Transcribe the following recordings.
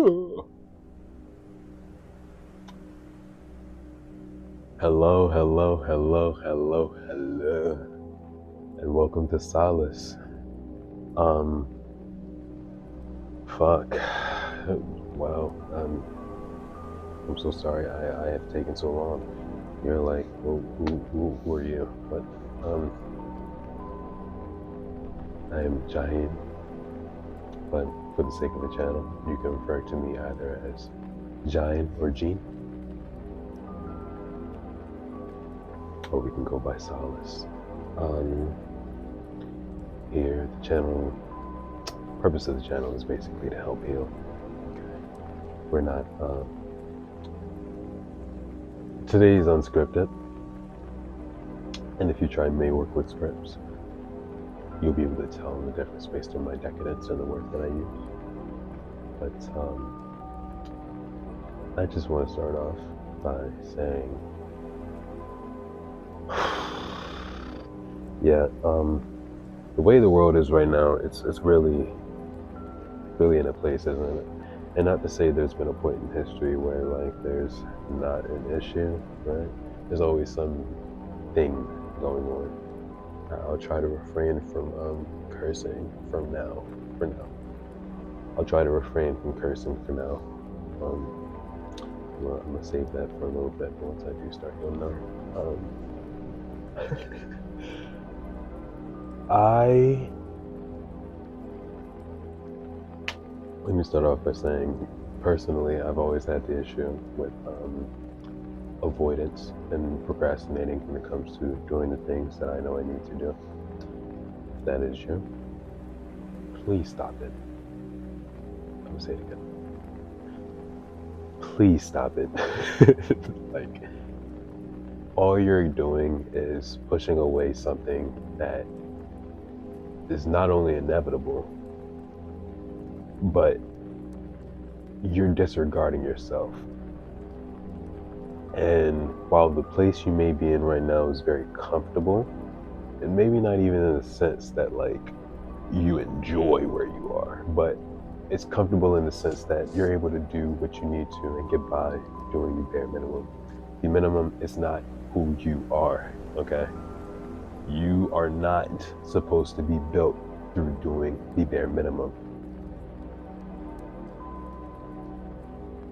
Hello, hello, hello, hello, hello, and welcome to Solace. Um, fuck. Wow. I'm so sorry. I have taken so long. You're like, well, who are you? But I am Jahin. But for the sake of the channel, you can refer to me either as Jahin or Gene, or we can go by Solace. Here, the channel purpose of the channel is basically to help heal. We're not. Today is unscripted, and if you try may work with scripts, you'll be able to tell the difference based on my decadence and the words that I use. But I just want to start off by saying, yeah, the way the world is right now, it's really in a place, isn't it? And not to say there's been a point in history where like there's not an issue, right? There's always some thing going on. I'll try to refrain from cursing for now. I'll try to refrain from cursing for now. Well, I'm gonna save that for a little bit once I do start healing now. Let me start off by saying, personally, I've always had the issue with avoidance and procrastinating when it comes to doing the things that I know I need to do. If that is you, please stop it. I'm gonna say it again. Please stop it. Like, all you're doing is pushing away something that is not only inevitable, but you're disregarding yourself. And while the place you may be in right now is very comfortable, and maybe not even in the sense that like you enjoy where you are, but it's comfortable in the sense that you're able to do what you need to and get by doing the bare minimum. The minimum is not who you are, okay? You are not supposed to be built through doing the bare minimum.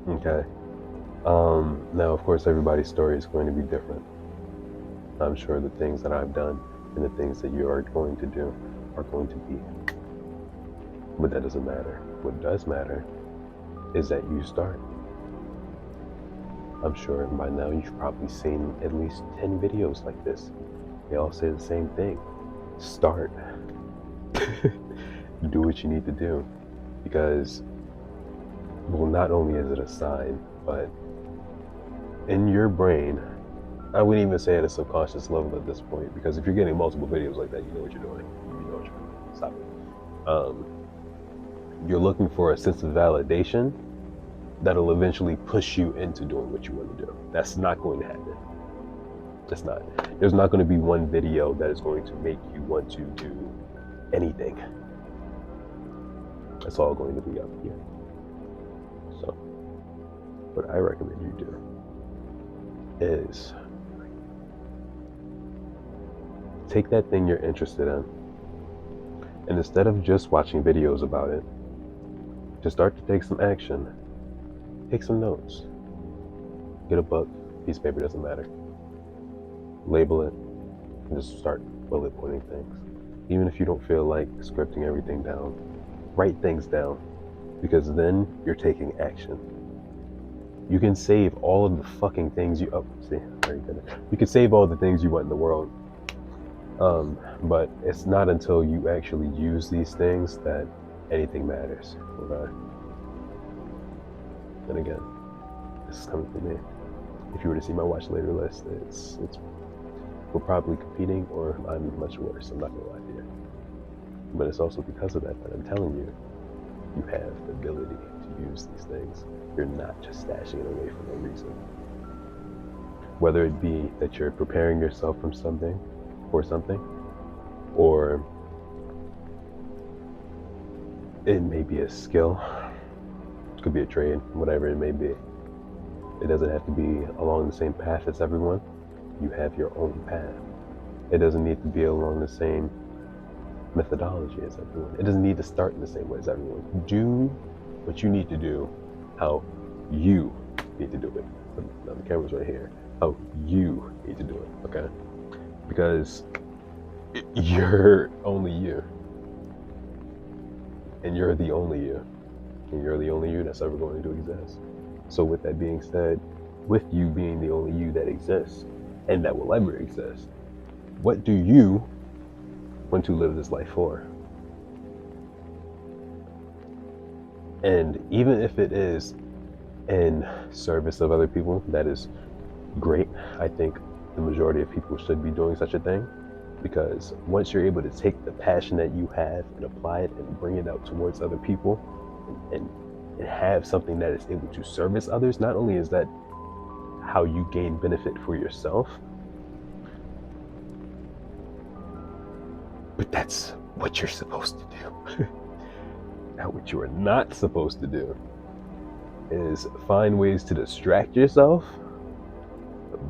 Okay? Now, of course, everybody's story is going to be different. I'm sure the things that I've done and the things that you are going to do are going to be. But that doesn't matter. What does matter is that you start. I'm sure by now you've probably seen at least 10 videos like this. They all say the same thing. Start. Do what you need to do. Because, well, not only is it a sign, but in your brain, I wouldn't even say at a subconscious level at this point, because if you're getting multiple videos like that, you know what you're doing. You know what you're doing. Stop it. You're looking for a sense of validation that'll eventually push you into doing what you want to do. That's not going to happen. It's not. There's not going to be one video that is going to make you want to do anything. It's all going to be up here. So, what I recommend you do is take that thing you're interested in, and instead of just watching videos about it, just start to take some action. Take some notes. Get a book, piece of paper, doesn't matter. Label it, and just start bullet pointing things. Even if you don't feel like scripting everything down, write things down, because then you're taking action. You can save all of the fucking things you can save all the things you want in the world. But it's not until you actually use these things that anything matters. Okay? And again, this is coming from me. If you were to see my watch later list, we're probably competing, or I'm much worse. I'm not gonna lie to you. But it's also because of that I'm telling you, you have the ability to use these things. You're not just stashing it away for no reason. Whether it be that you're preparing yourself from something, or it may be a skill, It could be a trade, whatever it may be. It doesn't have to be along the same path as everyone. You have your own path. It doesn't need to be along the same methodology as everyone. It doesn't need to start in the same way as everyone. Do what you need to do, how you need to do it. Now the camera's right here. How you need to do it, okay? Because you're only you. And you're the only you. And you're the only you that's ever going to exist. So with that being said, with you being the only you that exists and that will ever exist, what do you want to live this life for? And even if it is in service of other people, that is great. I think the majority of people should be doing such a thing, because once you're able to take the passion that you have and apply it and bring it out towards other people and have something that is able to service others, not only is that how you gain benefit for yourself, but that's what you're supposed to do. Now, what you are not supposed to do is find ways to distract yourself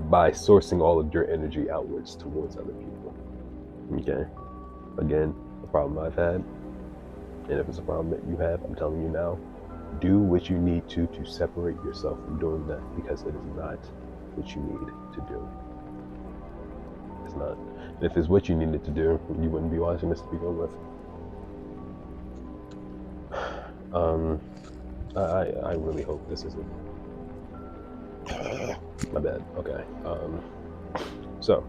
by sourcing all of your energy outwards towards other people. Okay? Again, a problem I've had, and if it's a problem that you have, I'm telling you now, do what you need to separate yourself from doing that, because it is not what you need to do. It's not. If it's what you needed to do, you wouldn't be watching this to begin with. I really hope this isn't. My bad. Okay. So,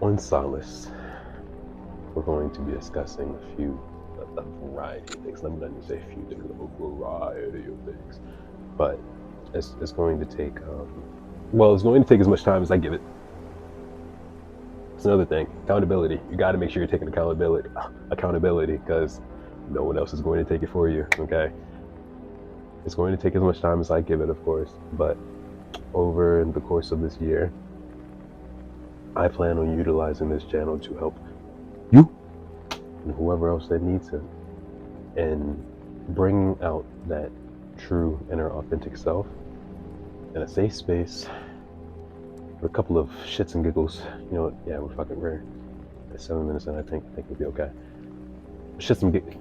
on Solace, we're going to be discussing a variety of things. Let me not just say a few things, a variety of things. But it's going to take, it's going to take as much time as I give it. It's another thing, accountability. You got to make sure you're taking accountability, because no one else is going to take it for you, okay? It's going to take as much time as I give it, of course, but over the course of this year, I plan on utilizing this channel to help you and whoever else that needs it, and bring out that true inner authentic self in a safe space with a couple of shits and giggles. You know what? Yeah, we're at 7 minutes in. I think we'll be okay. Shits and giggles.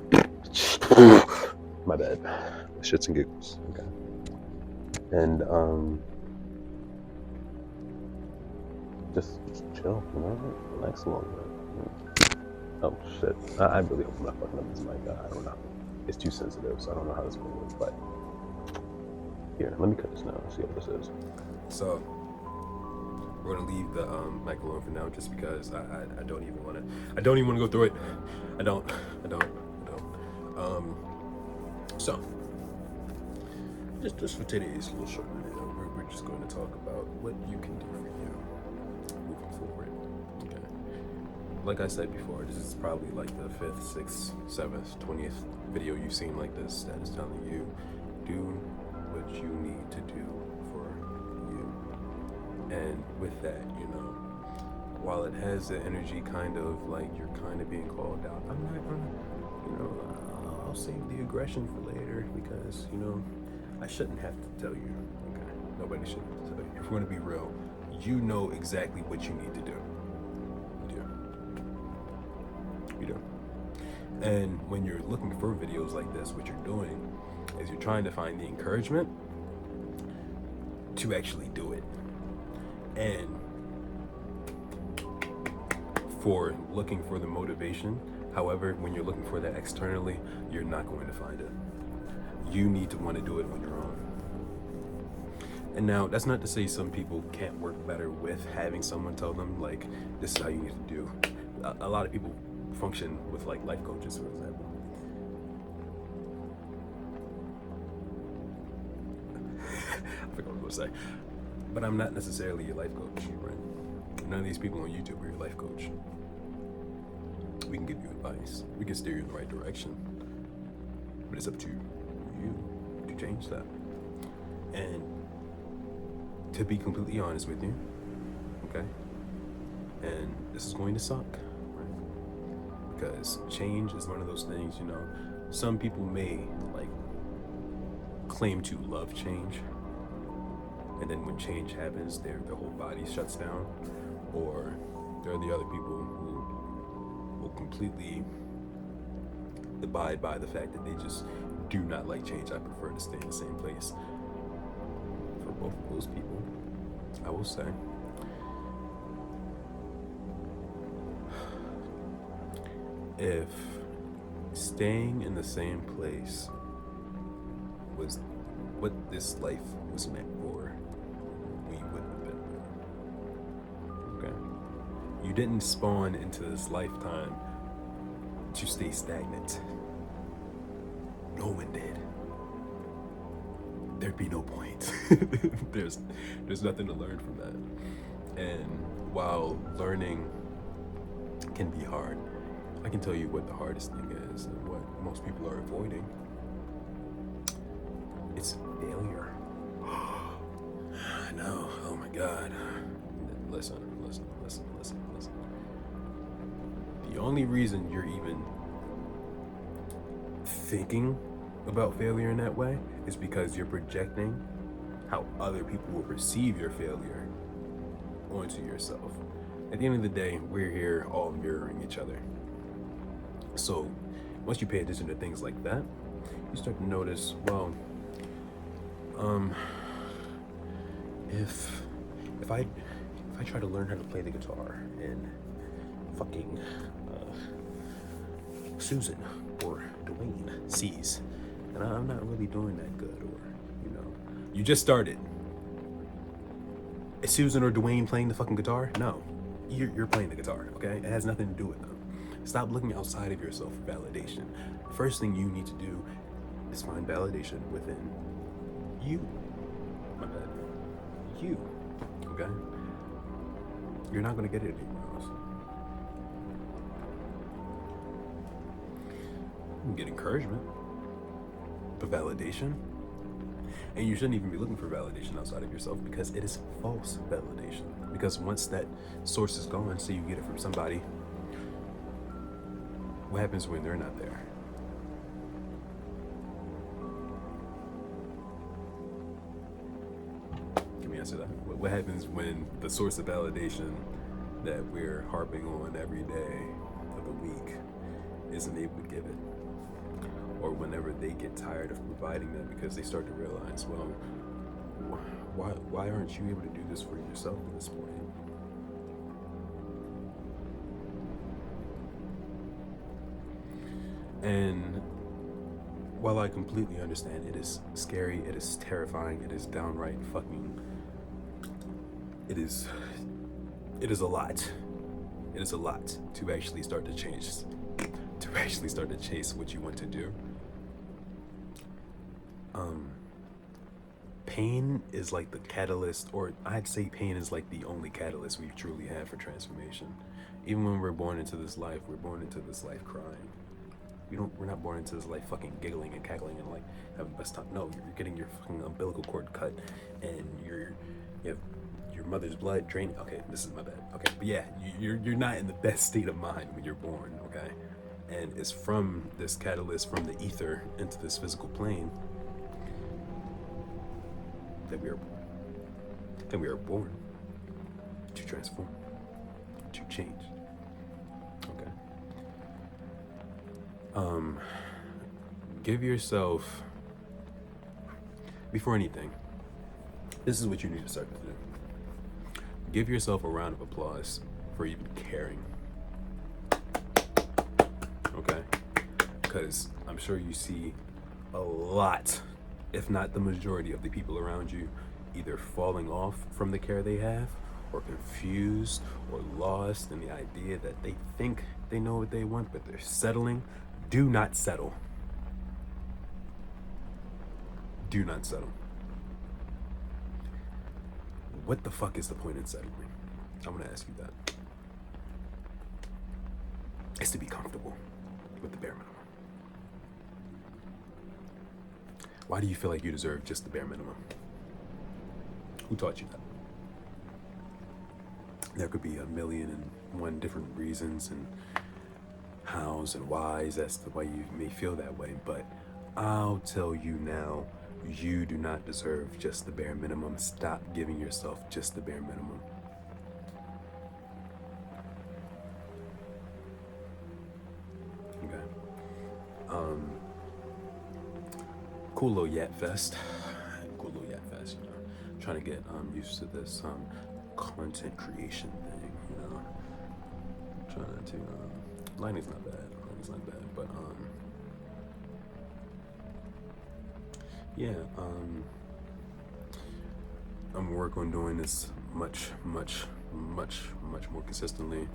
My bad. Shits and giggles. Okay. And just chill, you know, relax a little bit. Oh shit! I really hope I'm not fucking up this mic. I don't know. It's too sensitive, so I don't know how this will work. But here, let me cut this now and see what this is. So we're gonna leave the mic alone for now, just because I don't even want to. I don't even want to go through it. I don't. So just for today's little short video, we're just going to talk about what you can do for you moving forward. Okay. Like I said before, this is probably like the 5th, 6th, 7th, 20th video you've seen like this that is telling you, do what you need to do for you. And with that, you know, while it has the energy kind of like you're kind of being called out, I'm not gonna, you know, I'll save the aggression for later, because, you know, I shouldn't have to tell you, okay? Nobody should have to tell you. If we're gonna be real, you know exactly what you need to do. You do. And when you're looking for videos like this, what you're doing is you're trying to find the encouragement to actually do it. And for looking for the motivation, however, when you're looking for that externally, you're not going to find it. You need to want to do it on your own. And now, that's not to say some people can't work better with having someone tell them, like, this is how you need to do. A lot of people function with, like, life coaches, for example. I forgot what I was going to say. But I'm not necessarily your life coach, right? None of these people on YouTube are your life coach. We can give you advice. We can steer you in the right direction. But it's up to you to change that. And to be completely honest with you, okay? And this is going to suck, right? Because change is one of those things, you know, some people may like claim to love change, and then when change happens, their whole body shuts down. Or there are the other people who will completely abide by the fact that they just do not like change. I prefer to stay in the same place. For both of those people, I will say, if staying in the same place was what this life was meant for, we wouldn't have been there. Okay? You didn't spawn into this lifetime to stay stagnant. No one did. There'd be no point. There's nothing to learn from that. And while learning can be hard, I can tell you what the hardest thing is and what most people are avoiding. It's failure. I know. Oh my God. Listen. The only reason you're even thinking about failure in that way is because you're projecting how other people will perceive your failure onto yourself. At the end of the day, we're here all mirroring each other. So once you pay attention to things like that, you start to notice, well, if I try to learn how to play the guitar and fucking Susan or Dwayne sees and I'm not really doing that good, or you just started. Is Susan or Dwayne playing the fucking guitar? No, you're playing the guitar. Okay, it has nothing to do with them. Stop looking outside of yourself for validation. The first thing you need to do is find validation within you. My bad. You. Okay? You're not gonna get it anywhere else. You can get encouragement, but validation? And you shouldn't even be looking for validation outside of yourself, because it is false validation. Because once that source is gone, so you get it from somebody, what happens when they're not there? Can we answer that? What happens when the source of validation that we're harping on every day of the week isn't able to give it? Or whenever they get tired of providing that, because they start to realize, well, why aren't you able to do this for yourself at this point? And while I completely understand it is scary, it is terrifying, it is downright fucking, it is a lot. It is a lot to actually start to change, to actually start to chase what you want to do. Pain is like the catalyst, or I'd say pain is like the only catalyst we truly have for transformation. Even when we're born into this life, we're born into this life crying. We're not born into this life fucking giggling and cackling and like having the best time. No, you're getting your fucking umbilical cord cut, and you have your mother's blood draining. Okay, this is my bad. Okay, but yeah, you're not in the best state of mind when you're born. Okay, and it's from this catalyst, from the ether into this physical plane, that we are born. And we are born to transform, to change. Okay. Give yourself, before anything, this is what you need to start to do. Give yourself a round of applause for even caring. Okay? Because I'm sure you see a lot, if not the majority of the people around you, either falling off from the care they have, or confused or lost in the idea that they think they know what they want, but they're settling. Do not settle. Do not settle. What the fuck is the point in settling? I'm gonna ask you that. It's to be comfortable with the bare minimum. Why do you feel like you deserve just the bare minimum? Who taught you that? There could be 1,000,001 different reasons, and hows and whys as to why you may feel that way, but I'll tell you now, you do not deserve just the bare minimum. Stop giving yourself just the bare minimum. Okay. Cool little Yat Fest. Cool little Yat Fest, you know. Trying to get used to this content creation thing, you know. Trying to lighting's not bad. Lighting's not bad, but yeah, I'm working on doing this much more consistently.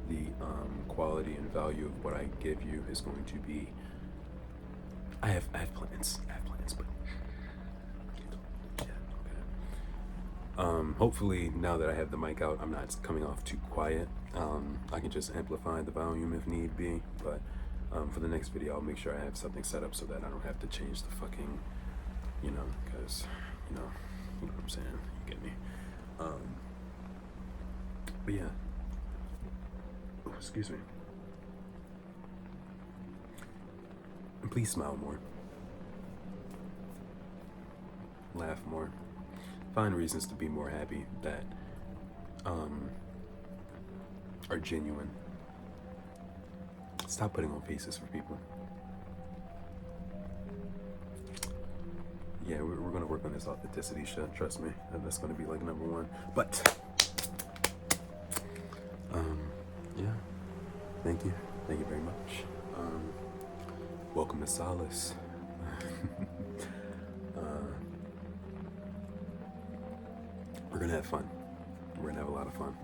The quality and value of what I give you is going to be. I have plans. But yeah, okay. Hopefully, now that I have the mic out, I'm not coming off too quiet. I can just amplify the volume if need be. But for the next video, I'll make sure I have something set up so that I don't have to change the fucking, you know, because you know what I'm saying. You get me? But yeah. Oh, excuse me. And please smile more. Laugh more. Find reasons to be more happy that are genuine. Stop putting on faces for people. Yeah, we're gonna work on this authenticity shit, trust me. And that's gonna be like number one. But yeah. Thank you very much. Welcome to Solace. We're gonna have fun. We're gonna have a lot of fun.